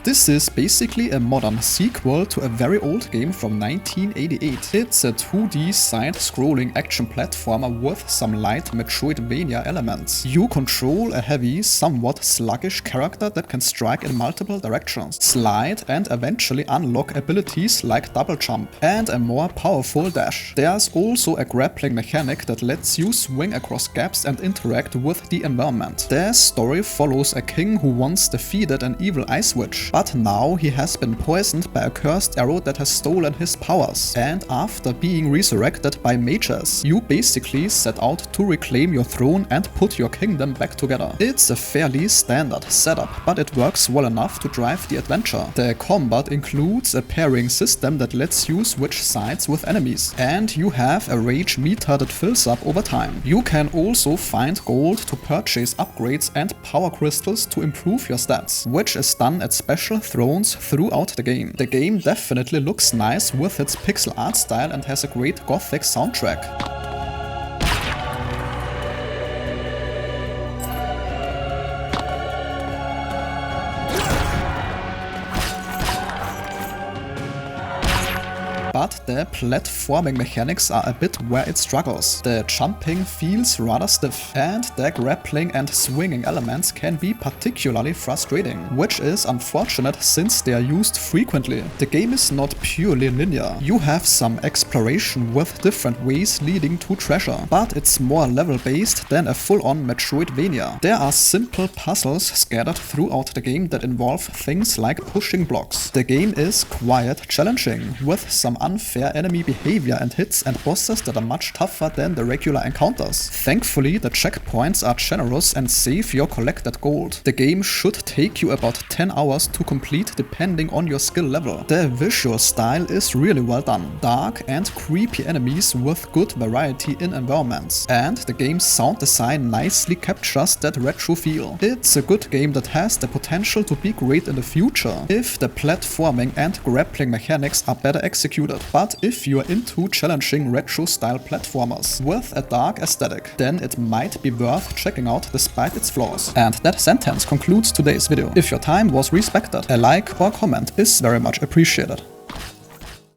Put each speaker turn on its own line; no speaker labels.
This is basically a modern sequel to a very old game from 1988. It's a 2D side-scrolling action platformer with some light Metroidvania elements. You control a heavy, somewhat sluggish character that can strike in multiple directions, slide and eventually unlock abilities like double jump and a more powerful dash. There's also a grappling mechanic that lets you swing across gaps and interact with the environment. The story follows a king who once defeated an evil ice witch, but now he has been poisoned by a cursed arrow that has stolen his powers. And after being resurrected by mages, you basically set out to reclaim your throne and put your kingdom back together. It's a fairly standard setup, but it works well enough to drive the adventure. The combat includes a pairing system that lets you switch sides with enemies, and you have a rage meter that fills up over time. You can also find gold to purchase upgrades and power crystals to improve your stats, which is done at special thrones throughout the game. The game definitely looks nice with its pixel art style and has a great gothic soundtrack. But the platforming mechanics are a bit where it struggles. The jumping feels rather stiff, and the grappling and swinging elements can be particularly frustrating, which is unfortunate since they are used frequently. The game is not purely linear. You have some exploration with different ways leading to treasure, but it's more level-based than a full-on Metroidvania. There are simple puzzles scattered throughout the game that involve things like pushing blocks. The game is quite challenging, with some unfair enemy behavior and hits and bosses that are much tougher than the regular encounters. Thankfully, the checkpoints are generous and save your collected gold. The game should take you about 10 hours to complete depending on your skill level. The visual style is really well done. Dark and creepy enemies with good variety in environments. And the game's sound design nicely captures that retro feel. It's a good game that has the potential to be great in the future if the platforming and grappling mechanics are better executed. But if you're into challenging retro-style platformers with a dark aesthetic, then it might be worth checking out despite its flaws. And that sentence concludes today's video. If your time was respected, a like or comment is very much appreciated.